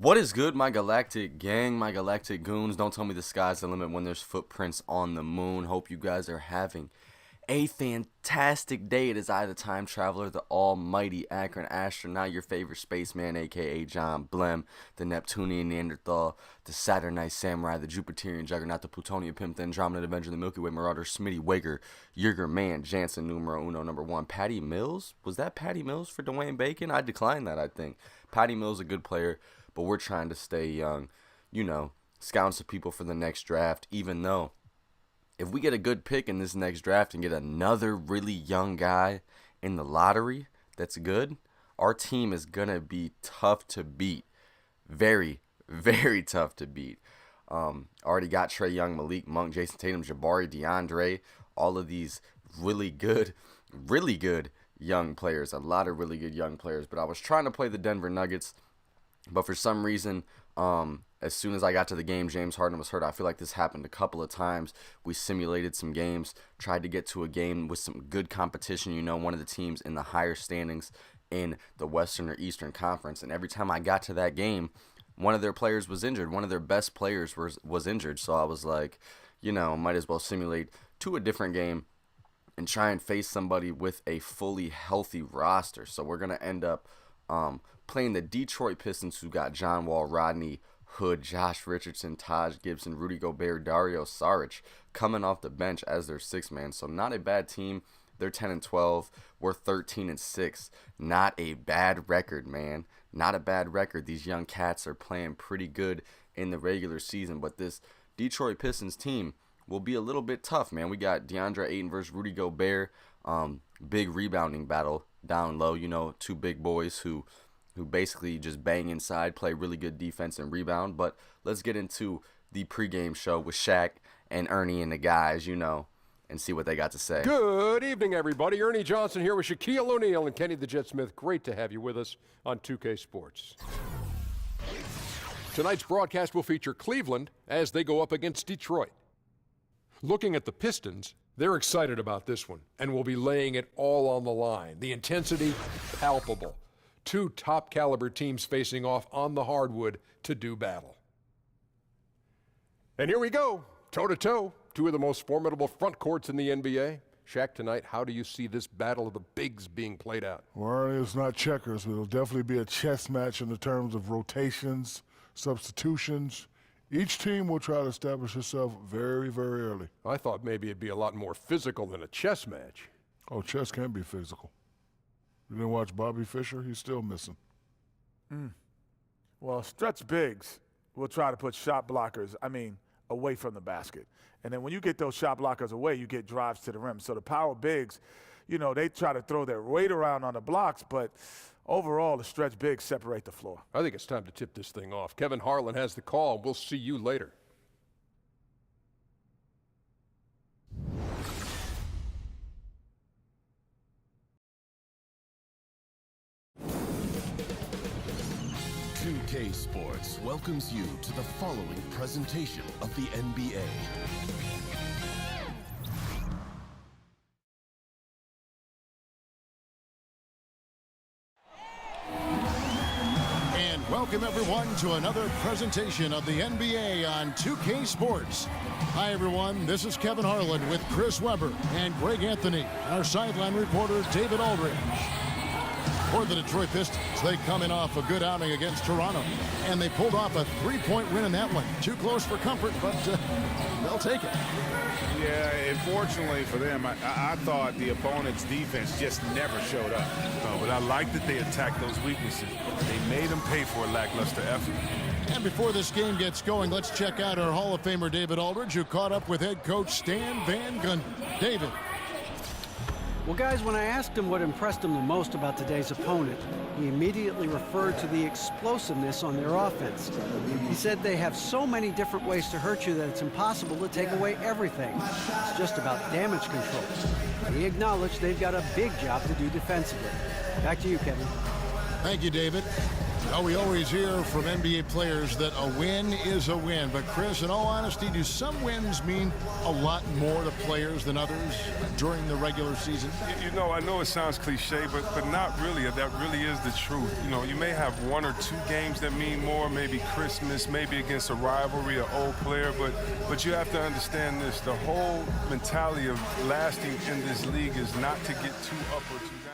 What is good, my galactic gang, my galactic goons? Don't tell me the sky's the limit when there's footprints on the moon. Hope you guys are having a fantastic day. It is I, the time traveler, the almighty Akron astronaut, your favorite spaceman, aka John Blem, the Neptunian Neanderthal, the Saturnite samurai, the Jupiterian juggernaut, the Plutonian pimp, the Andromeda Avenger, the Milky Way marauder, Smitty Waker, Yerger Man, Jansen numero uno, number one. Patty Mills? Was that Patty Mills for Dwayne Bacon? I declined that, I think. Patty Mills, a good player, but we're trying to stay young, you know, scouting some people for the next draft, even though if we get a good pick in this next draft and get another really young guy in the lottery that's good, our team is going to be tough to beat. Very, very tough to beat. Already got Trae Young, Malik Monk, Jayson Tatum, Jabari, DeAndre, all of these really good young players. A lot of really good young players. But I was trying to play the Denver Nuggets, but for some reason, as soon as I got to the game, James Harden was hurt. I feel like this happened a couple of times. We simulated some games, tried to get to a game with some good competition. You know, one of the teams in the higher standings in the Western or Eastern Conference. And every time I got to that game, one of their players was injured. One of their best players was injured. So I was like, you know, might as well simulate to a different game and try and face somebody with a fully healthy roster. So we're going to end up playing the Detroit Pistons, who got John Wall, Rodney Hood, Josh Richardson, Taj Gibson, Rudy Gobert, Dario Saric coming off the bench as their sixth man. So not a bad team. They're 10-12. We're 13-6. Not a bad record, man. Not a bad record. These young cats are playing pretty good in the regular season, but this Detroit Pistons team will be a little bit tough, man. We got DeAndre Ayton versus Rudy Gobert. Big rebounding battle down low. You know, two big boys who basically just bang inside, play really good defense and rebound. But let's get into the pregame show with Shaq and Ernie and the guys, you know, and see what they got to say. Good evening, everybody. Ernie Johnson here with Shaquille O'Neal and Kenny the Jet Smith. Great to have you with us on 2K Sports. Tonight's broadcast will feature Cleveland as they go up against Detroit. Looking at the Pistons, they're excited about this one and will be laying it all on the line. The intensity, palpable. Two top-caliber teams facing off on the hardwood to do battle. And here we go, toe-to-toe, two of the most formidable front courts in the NBA. Shaq, tonight, how do you see this battle of the bigs being played out? Well, it's not checkers, but it'll definitely be a chess match in the terms of rotations, substitutions. Each team will try to establish itself very, very early. I thought maybe it'd be a lot more physical than a chess match. Oh, chess can be physical. You didn't watch Bobby Fischer? He's still missing. Well, stretch bigs will try to put shot blockers, away from the basket. And then when you get those shot blockers away, you get drives to the rim. So the power bigs, you know, they try to throw their weight around on the blocks, but overall, the stretch bigs separate the floor. I think it's time to tip this thing off. Kevin Harlan has the call. We'll see you later. K Sports welcomes you to the following presentation of the NBA. And welcome everyone to another presentation of the NBA on 2K Sports. Hi everyone, this is Kevin Harlan with Chris Webber and Greg Anthony, our sideline reporter David Aldridge. For the Detroit Pistons, they coming off a good outing against Toronto, and they pulled off a three-point win in that one. Too close for comfort, but they'll take it. Yeah, unfortunately for them, I thought the opponent's defense just never showed up. No, but I like that they attacked those weaknesses. They made them pay for a lackluster effort. And before this game gets going, let's check out our Hall of Famer David Aldridge, who caught up with head coach Stan Van Gundy. David. Well, guys, when I asked him what impressed him the most about today's opponent, he immediately referred to the explosiveness on their offense. He said they have so many different ways to hurt you that it's impossible to take away everything. It's just about damage control. He acknowledged they've got a big job to do defensively. Back to you, Kevin. Thank you, David. Now, we always hear from NBA players that a win is a win. But, Chris, in all honesty, do some wins mean a lot more to players than others during the regular season? You know, I know it sounds cliche, but not really. That really is the truth. You know, you may have 1 or 2 games that mean more, maybe Christmas, maybe against a rivalry, an old player, but you have to understand this. The whole mentality of lasting in this league is not to get too up or too down.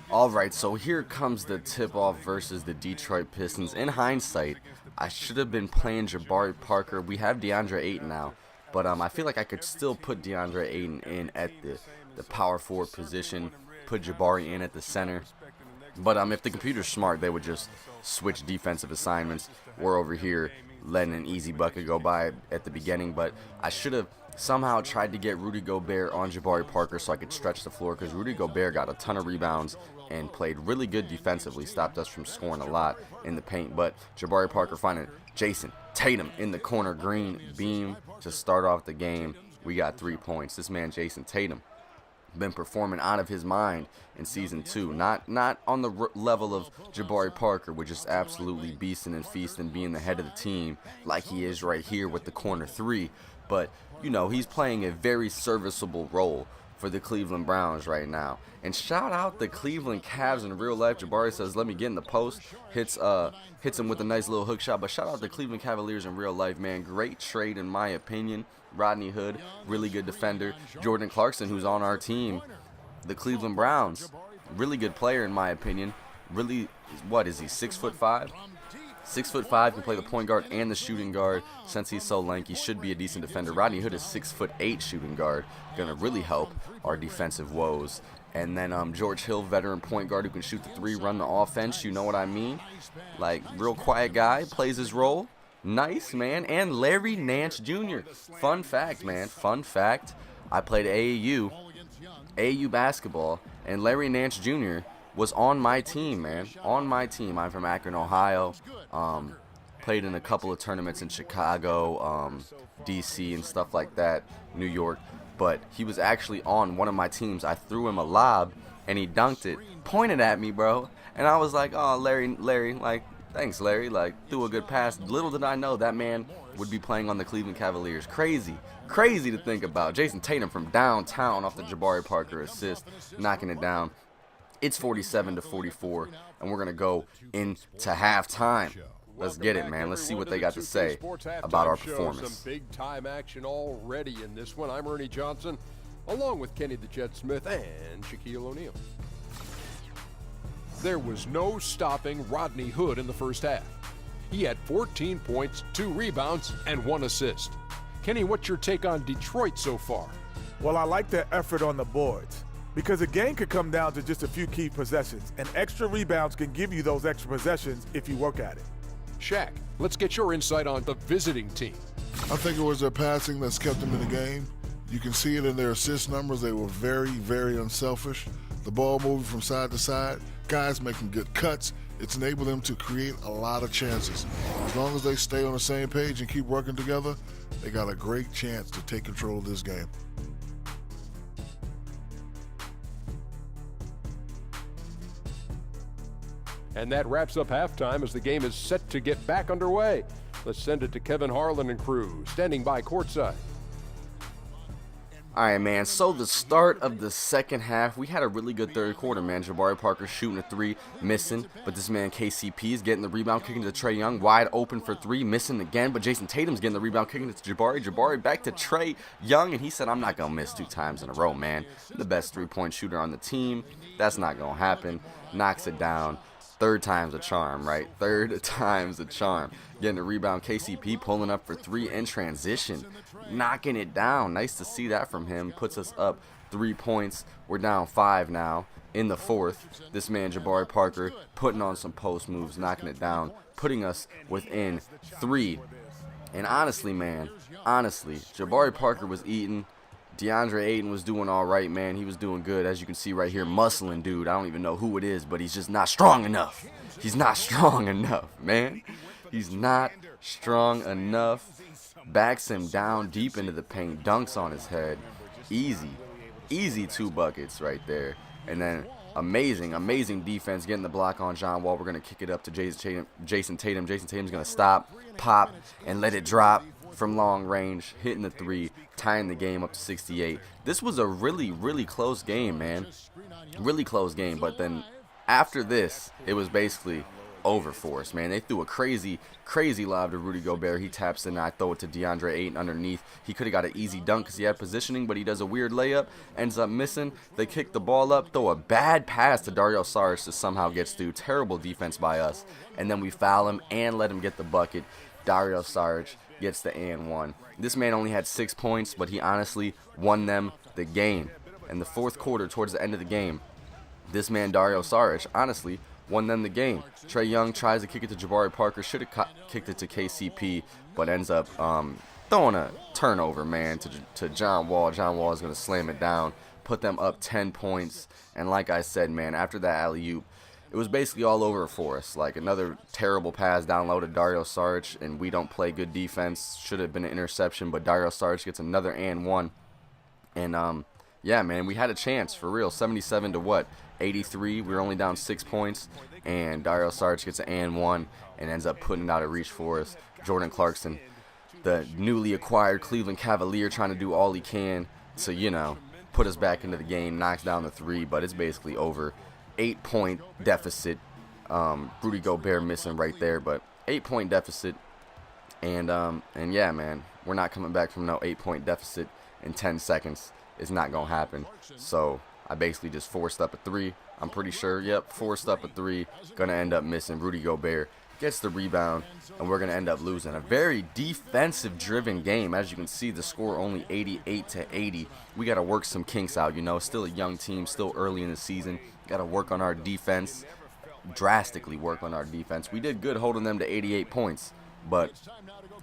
All right, so here comes the tip-off versus the Detroit Pistons. In hindsight, I should have been playing Jabari Parker. We have DeAndre Ayton now, but I feel like I could still put DeAndre Ayton in at the power forward position, put Jabari in at the center. But if the computer's smart, they would just switch defensive assignments. We're over here letting an easy bucket go by at the beginning, but I should have somehow tried to get Rudy Gobert on Jabari Parker so I could stretch the floor, because Rudy Gobert got a ton of rebounds and played really good defensively, stopped us from scoring a lot in the paint. But Jabari Parker finding Jayson Tatum in the corner, green beam to start off the game. We got 3 points. This man Jayson Tatum been performing out of his mind in season 2. Not on the level of Jabari Parker, which is absolutely beasting and feasting, being the head of the team like he is right here with the corner 3. But, you know, he's playing a very serviceable role for the Cleveland Browns right now. And shout out the Cleveland Cavs in real life. Jabari says, let me get in the post. Hits him with a nice little hook shot. But shout out the Cleveland Cavaliers in real life, man. Great trade in my opinion. Rodney Hood, really good defender. Jordan Clarkson, who's on our team. The Cleveland Browns, really good player in my opinion. Really, what is he, 6'5"? 6'5", can play the point guard and the shooting guard. Since he's so lanky, should be a decent defender. Rodney Hood is 6'8" shooting guard, gonna really help our defensive woes. And then George Hill, veteran point guard who can shoot the 3, run the offense. You know what I mean? Like, real quiet guy, plays his role. Nice, man. And Larry Nance Jr. Fun fact, man. Fun fact. I played AAU basketball, and Larry Nance Jr. was on my team, man. On my team. I'm from Akron, Ohio. Played in a couple of tournaments in Chicago, DC, and stuff like that, New York. But he was actually on one of my teams. I threw him a lob, and he dunked it, pointed at me, bro. And I was like, oh, Larry, like, thanks, Larry. Like, threw a good pass. Little did I know that man would be playing on the Cleveland Cavaliers. Crazy to think about. Jayson Tatum from downtown off the Jabari Parker assist, knocking it down. It's 47-44, and we're going to go into halftime. Let's get it, man. Let's see what they got to say about our performance. Some big-time action already in this one. I'm Ernie Johnson, along with Kenny the Jet Smith and Shaquille O'Neal. There was no stopping Rodney Hood in the first half. He had 14 points, 2 rebounds, and 1 assist. Kenny, what's your take on Detroit so far? Well, I like their effort on the boards, because a game could come down to just a few key possessions, and extra rebounds can give you those extra possessions if you work at it. Shaq, let's get your insight on the visiting team. I think it was their passing that's kept them in the game. You can see it in their assist numbers. They were very, very unselfish. The ball moving from side to side, guys making good cuts. It's enabled them to create a lot of chances. As long as they stay on the same page and keep working together, they got a great chance to take control of this game. And that wraps up halftime as the game is set to get back underway. Let's send it to Kevin Harlan and crew, standing by courtside. All right, man, so the start of the second half, we had a really good third quarter, man. Jabari Parker shooting a 3, missing, but this man KCP is getting the rebound, kicking to Trae Young, wide open for 3, missing again, but Jayson Tatum's getting the rebound, kicking it to Jabari. Jabari back to Trae Young, and he said, I'm not going to miss 2 times in a row, man. I'm the best 3-point shooter on the team. That's not going to happen. Knocks it down. Third time's a charm, right? Third time's a charm. Getting a rebound, KCP pulling up for 3 in transition. Knocking it down. Nice to see that from him. Puts us up 3 points. We're down 5 now in the fourth. This man, Jabari Parker, putting on some post moves, knocking it down, putting us within 3. And honestly, man, Jabari Parker was eating. DeAndre Ayton was doing all right, man. He was doing good. As you can see right here, muscling dude. I don't even know who it is, but he's just not strong enough. He's not strong enough, man. He's not strong enough. Backs him down deep into the paint. Dunks on his head. Easy 2 buckets right there. And then amazing defense, getting the block on John Wall. We're going to kick it up to Jayson Tatum. Jayson Tatum's going to stop, pop, and let it drop from long range, hitting the three, tying the game up to 68. This was a really close game, man. Really close game, but then after this, it was basically over for us, man. They threw a crazy lob to Rudy Gobert. He taps in, I throw it to DeAndre Ayton underneath. He could have got an easy dunk because he had positioning, but he does a weird layup, ends up missing. They kick the ball up, throw a bad pass to Dario Saric that somehow gets through. Terrible defense by us, and then we foul him and let him get the bucket. Dario Saric gets the and one. This man only had 6 points, but he honestly won them the game. In the fourth quarter, towards the end of the game, this man Dario Saric honestly won them the game. Trae Young tries to kick it to Jabari Parker, should have kicked it to KCP, but ends up throwing a turnover, man, to John Wall. John Wall is going to slam it down, put them up 10 points, and like I said, man, after that alley-oop, it was basically all over for us. Like another terrible pass down low to Dario Saric, and we don't play good defense. Should have been an interception, but Dario Saric gets another and one. And yeah, man, we had a chance for real. 77 to what? 83. We were only down 6 points, and Dario Saric gets an and one and ends up putting it out of reach for us. Jordan Clarkson, the newly acquired Cleveland Cavalier, trying to do all he can to, you know, put us back into the game, knocks down the three, but it's basically over. 8-point deficit. Rudy Gobert missing right there, but 8-point deficit. And yeah, man, we're not coming back from no 8-point deficit in 10 seconds. It's not gonna happen. So I basically just forced up a three. I'm pretty sure. Yep, forced up a three. Gonna end up missing. Rudy Gobert gets the rebound, and we're gonna end up losing. A very defensive-driven game. As you can see, the score only 88 to 80. We gotta work some kinks out. You know, still a young team, still early in the season. Gotta work on our defense. Drastically work on our defense. We did good holding them to 88 points, but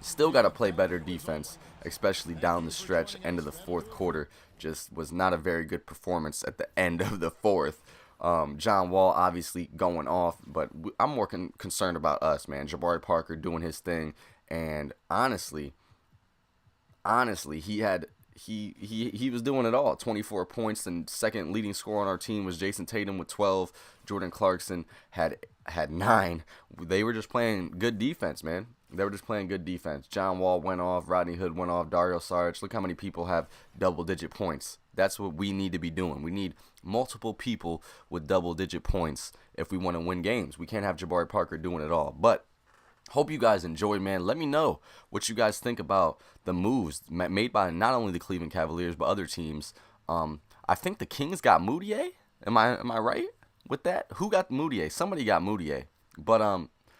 still got to play better defense, especially down the stretch. End of the fourth quarter just was not a very good performance at the end of the fourth. John Wall obviously going off, but I'm more concerned about us, man. Jabari Parker doing his thing, and honestly, he was doing it all. 24 points, and second leading scorer on our team was Jayson Tatum with 12. Jordan Clarkson had 9. They were just playing good defense, man. They were just playing good defense. John Wall went off. Rodney Hood went off. Dario Saric. Look how many people have double-digit points. That's what we need to be doing. We need multiple people with double-digit points if we want to win games. We can't have Jabari Parker doing it all. But hope you guys enjoyed, man. Let me know what you guys think about the moves made by not only the Cleveland Cavaliers but other teams. I think the Kings got Moutier. Am I right with that? Who got Moutier? Somebody got Moutier. But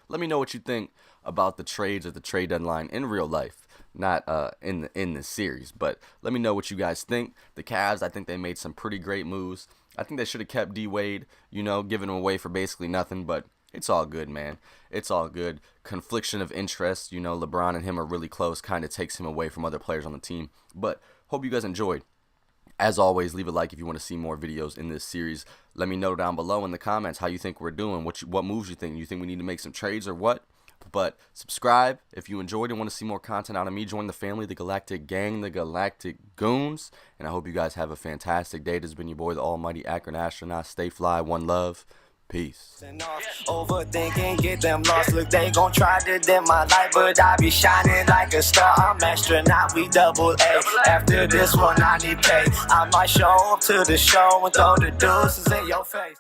let me know what you think about the trades at the trade deadline in real life, not in the series. But let me know what you guys think. The Cavs, I think they made some pretty great moves. I think they should have kept D Wade, you know, giving him away for basically nothing, but it's all good, man. It's all good. Confliction of interest, you know, LeBron and him are really close, kind of takes him away from other players on the team. But hope you guys enjoyed. As always, leave a like if you want to see more videos in this series. Let me know down below in the comments how you think we're doing, what moves you think. You think we need to make some trades or what? But subscribe if you enjoyed and want to see more content out of me. Join the family, the Galactic Gang, the Galactic Goons. And I hope you guys have a fantastic day. This has been your boy, the almighty Akron Astronaut. Stay fly, one love. Peace. Overthinking, get them lost. Look, they gon' try to dim my light, but I be shining like a star. I'm astronaut, we double A. After this one, I need pay. I might show up to the show and throw the deuces in your face.